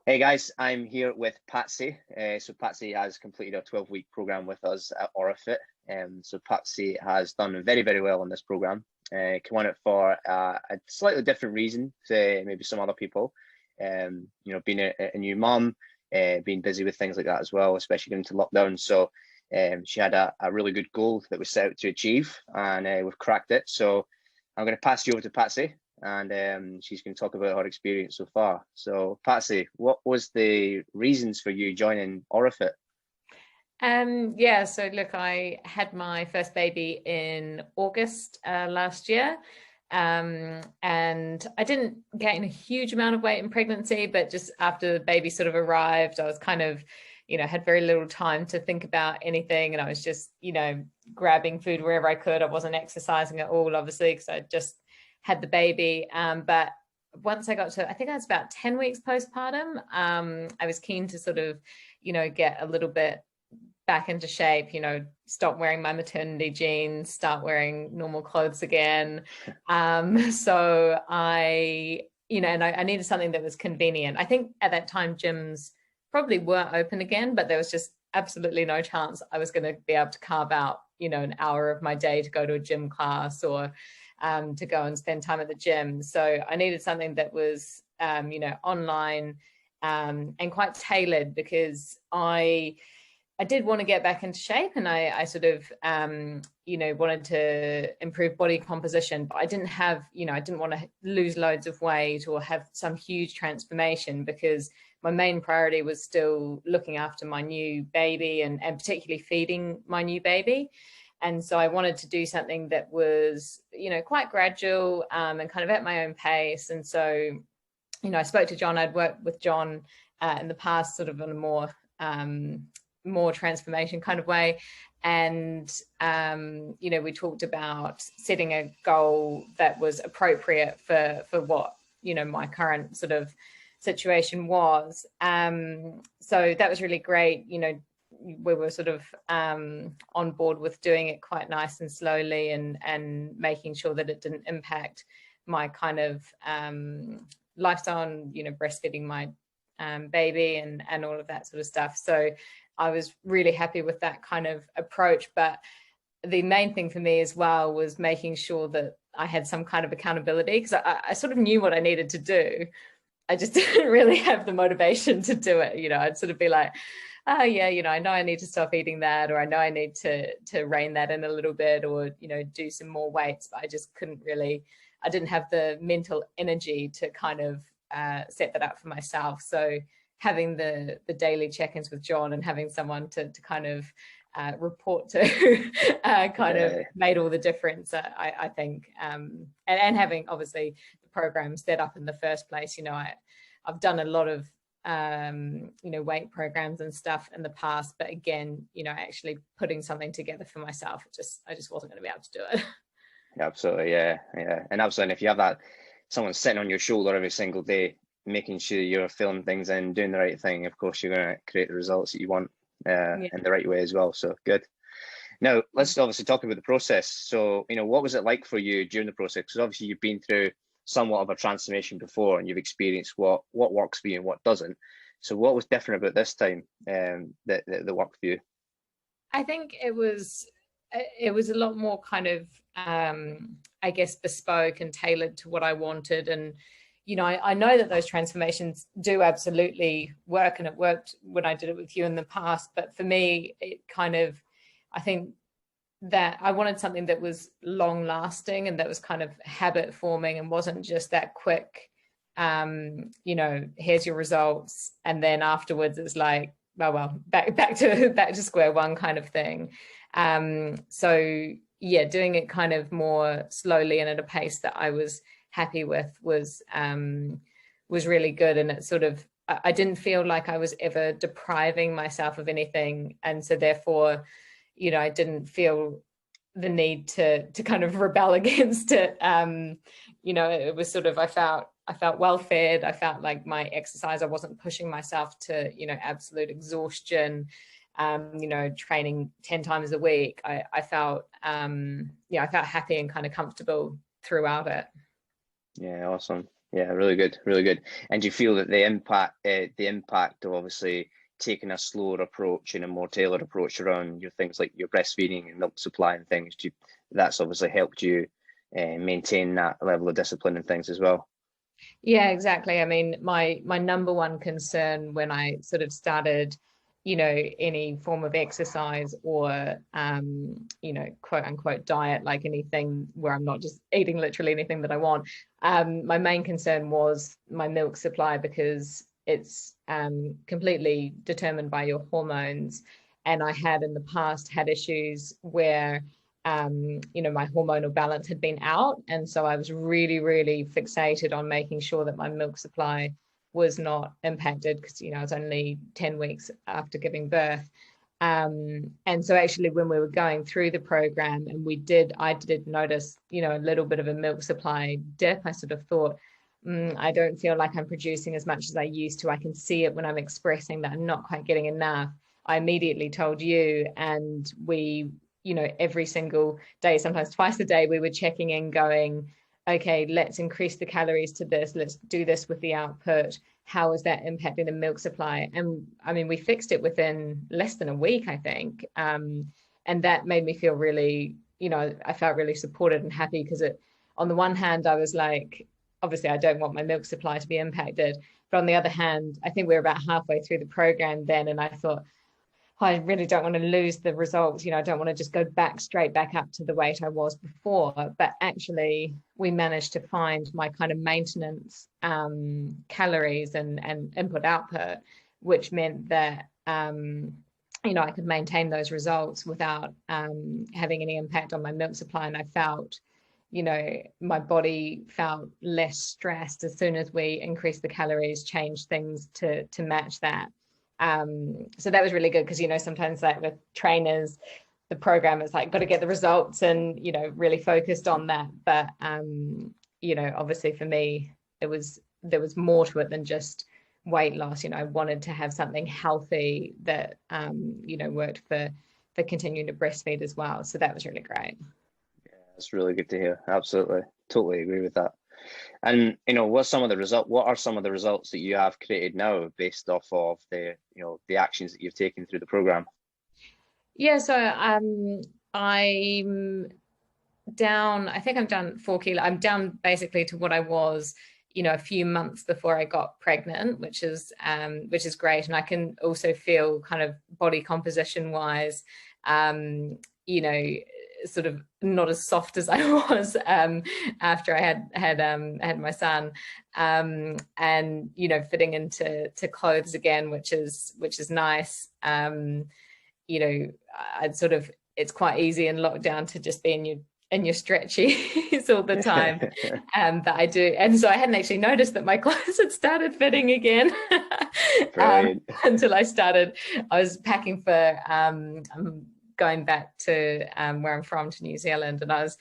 Hey guys, I'm here with Patsy. So Patsy has completed a 12-week program with us at OraFit. So Patsy has done very, very well on this program. Came on it for a slightly different reason to maybe some other people. Being a new mum, being busy with things like that as well, especially going into lockdown. So she had a really good goal that was set out to achieve, and we've cracked it. So I'm going to pass you over to Patsy, and she's going to talk about her experience so far. So, Patsy, what was the reasons for you joining OraFit? Yeah, so look, I had my first baby in August last year. And I didn't gain a huge amount of weight in pregnancy, but just after the baby sort of arrived, I was kind of, had very little time to think about anything. And I was just, grabbing food wherever I could. I wasn't exercising at all, obviously, because I just had the baby. But once I got to, I think I was about 10 weeks postpartum, I was keen to sort of, get a little bit back into shape, stop wearing my maternity jeans, start wearing normal clothes again. So I needed something that was convenient. I think at that time, gyms probably were open again, but there was just absolutely no chance I was going to be able to carve out, an hour of my day to go to a gym class or to go and spend time at the gym. So I needed something that was, online and quite tailored because I did want to get back into shape, and I sort of, wanted to improve body composition, but I didn't have, I didn't want to lose loads of weight or have some huge transformation because my main priority was still looking after my new baby and particularly feeding my new baby. And so I wanted to do something that was, quite gradual and kind of at my own pace. And so, I spoke to John. I'd worked with John in the past, sort of on a more transformation kind of way. And, we talked about setting a goal that was appropriate for what, my current sort of situation was. So that was really great. We were sort of on board with doing it quite nice and slowly and making sure that it didn't impact my kind of lifestyle and, breastfeeding my baby and all of that sort of stuff. So I was really happy with that kind of approach. But the main thing for me as well was making sure that I had some kind of accountability because I sort of knew what I needed to do. I just didn't really have the motivation to do it. I'd sort of be like, oh yeah, I know I need to stop eating that, or I know I need to rein that in a little bit, or, do some more weights. But I just couldn't really, I didn't have the mental energy to kind of set that up for myself. So having the daily check-ins with John and having someone to kind of report to kind of made all the difference, I think. And having obviously the program set up in the first place, I've done a lot of weight programs and stuff in the past, but again, actually putting something together for myself, I just wasn't going to be able to do it. Absolutely, yeah. And absolutely, if you have that someone sitting on your shoulder every single day, making sure you're filling things in, doing the right thing, of course, you're going to create the results that you want in the right way as well. So good. Now, let's obviously talk about the process. So, what was it like for you during the process? Because obviously you've been through somewhat of a transformation before and you've experienced what works for you and what doesn't. So what was different about this time that worked for you? I think it was a lot more kind of I guess bespoke and tailored to what I wanted. And I know that those transformations do absolutely work, and it worked when I did it with you in the past. But for me, it kind of, I think that I wanted something that was long lasting and that was kind of habit forming and wasn't just that quick, here's your results. And then afterwards it's like, oh, well, back to square one kind of thing. So yeah, doing it kind of more slowly and at a pace that I was happy with was really good. And it sort of, I didn't feel like I was ever depriving myself of anything. And so therefore, I didn't feel the need to kind of rebel against it. It was sort of, I felt well fed. I felt like my exercise, I wasn't pushing myself to, absolute exhaustion. Training 10 times a week. I felt, I felt happy and kind of comfortable throughout it. Yeah, awesome. Yeah, really good, really good. And do you feel that the impact of obviously taking a slower approach and a more tailored approach around your things like your breastfeeding and milk supply and things, that's obviously helped you maintain that level of discipline and things as well? Yeah, exactly. I mean, my number one concern when I sort of started, any form of exercise or quote unquote diet, like anything where I'm not just eating literally anything that I want. My main concern was my milk supply because it's completely determined by your hormones. And I had in the past had issues where my hormonal balance had been out. And so I was really, really fixated on making sure that my milk supply was not impacted because, I was only 10 weeks after giving birth. And so actually when we were going through the program and I did notice, a little bit of a milk supply dip. I sort of thought, I don't feel like I'm producing as much as I used to. I can see it when I'm expressing that I'm not quite getting enough. I immediately told you, and we, every single day, sometimes twice a day, we were checking in going, okay, let's increase the calories to this. Let's do this with the output. How is that impacting the milk supply? And I mean, we fixed it within less than a week, I think. And that made me feel really, I felt really supported and happy because on the one hand, I was like, obviously I don't want my milk supply to be impacted. But on the other hand, I think we were about halfway through the program then. And I thought, I really don't want to lose the results. I don't want to just go straight back up to the weight I was before. But actually, we managed to find my kind of maintenance calories and input output, which meant that, I could maintain those results without having any impact on my milk supply. And I felt, my body felt less stressed as soon as we increased the calories, changed things to match that. So that was really good because, sometimes like with trainers, the program is like, got to get the results and, really focused on that. But, obviously for me, there was more to it than just weight loss. I wanted to have something healthy that, worked for continuing to breastfeed as well. So that was really great. Yeah, that's really good to hear. Absolutely. Totally agree with that. And what are some of the results that you have created now based off of the actions that you've taken through the program? Yeah, so I'm down, I think I'm down 4 kilos. I'm down basically to what I was, a few months before I got pregnant, which is great. And I can also feel kind of body composition wise, sort of not as soft as I was after I had my son, and fitting into clothes again, which is nice. I'd sort of, it's quite easy in lockdown to just be in your stretchies all the time. That I do. And so I hadn't actually noticed that my clothes had started fitting again until I was packing for, I'm going back to where I'm from, to New Zealand. And I was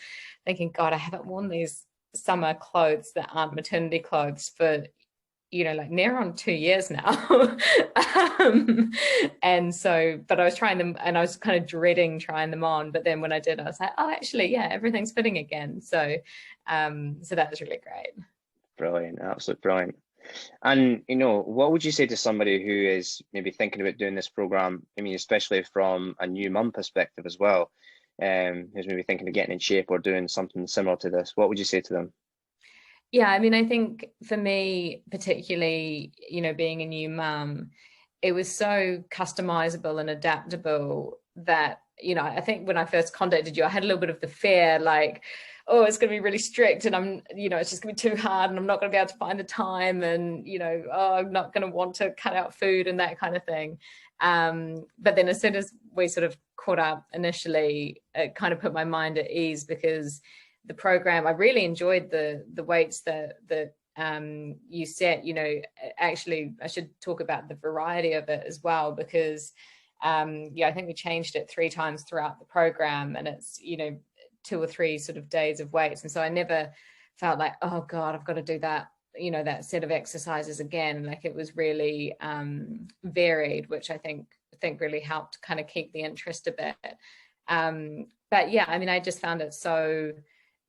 thinking, God, I haven't worn these summer clothes that aren't maternity clothes for, like near on 2 years now. And so, but I was trying them and I was kind of dreading trying them on. But then when I did, I was like, oh, actually, yeah, everything's fitting again. So, so that was really great. Brilliant. Absolutely brilliant. And, what would you say to somebody who is maybe thinking about doing this program? I mean, especially from a new mum perspective as well, who's maybe thinking of getting in shape or doing something similar to this. What would you say to them? Yeah, I mean, I think for me, particularly, being a new mum, it was so customizable and adaptable that, I think when I first contacted you, I had a little bit of the fear, like, oh, it's going to be really strict and it's just going to be too hard and I'm not going to be able to find the time and, oh, I'm not going to want to cut out food and that kind of thing. But then as soon as we sort of caught up initially, it kind of put my mind at ease because the program, I really enjoyed the weights that you set. Actually I should talk about the variety of it as well because I think we changed it 3 times throughout the program and it's 2 or 3 sort of days of weights, and so I never felt like, oh God, I've got to do that that set of exercises again. Like it was really varied, which I think really helped kind of keep the interest a bit. But yeah, I mean, I just found it so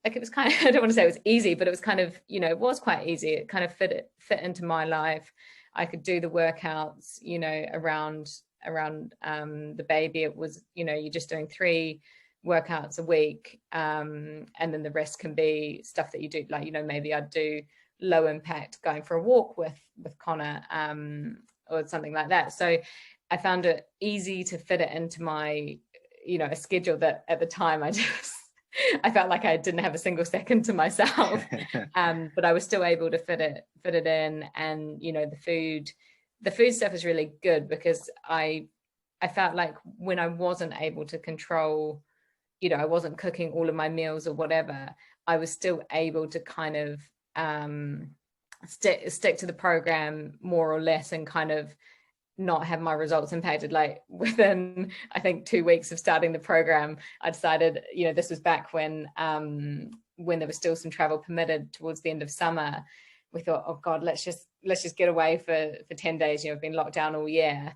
like, it was kind of, I don't want to say it was easy, but it was kind of, you know, it was quite easy. It kind of fit into my life. I could do the workouts, you know, around the baby. It was, you know, you're just doing 3 workouts a week, and then the rest can be stuff that you do, like, you know, maybe I'd do low impact going for a walk with Connor, or something like that. So I found it easy to fit it into my, you know, a schedule that at the time I felt like I didn't have a single second to myself. But I was still able to fit it in. And, you know, the food stuff is really good, because I felt like when I wasn't able to control, you know, I wasn't cooking all of my meals or whatever, I was still able to kind of stick to the program more or less, and kind of not have my results impacted. Like, within, I think, 2 weeks of starting the program, I decided, you know, this was back when there was still some travel permitted towards the end of summer. We thought, oh God, let's just get away for 10 days. You know, we've been locked down all year.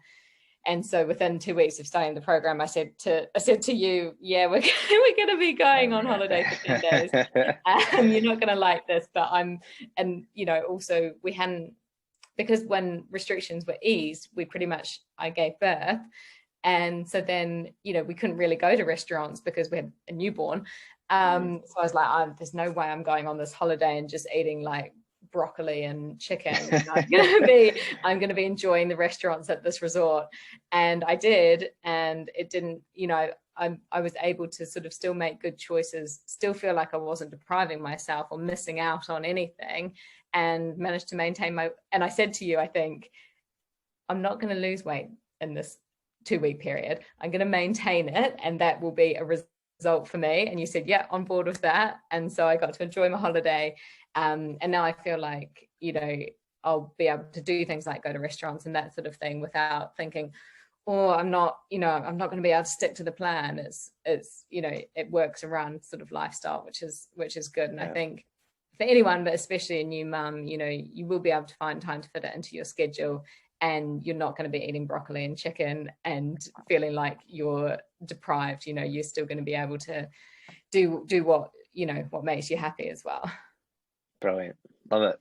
And so within 2 weeks of starting the program, I said to you, yeah, we're going to be going on holiday for 10 days. You're not going to like this, but and, you know, also we hadn't, because when restrictions were eased, I gave birth. And so then, you know, we couldn't really go to restaurants because we had a newborn. So I was like, there's no way I'm going on this holiday and just eating like broccoli and chicken. I'm going to be enjoying the restaurants at this resort. And I did. And it didn't, you know, I was able to sort of still make good choices, still feel like I wasn't depriving myself or missing out on anything, and managed to maintain and I said to you, I think, I'm not going to lose weight in this 2-week period. I'm going to maintain it, and that will be a result for me. And you said, yeah, on board with that. And so I got to enjoy my holiday. And now I feel like, you know, I'll be able to do things like go to restaurants and that sort of thing without thinking, oh, I'm not going to be able to stick to the plan. It's, you know, it works around sort of lifestyle, which is good. And I think for anyone, but especially a new mum, you know, you will be able to find time to fit it into your schedule, and you're not going to be eating broccoli and chicken and feeling like you're deprived. You know, you're still going to be able to do what, you know, what makes you happy as well. Brilliant. Love it.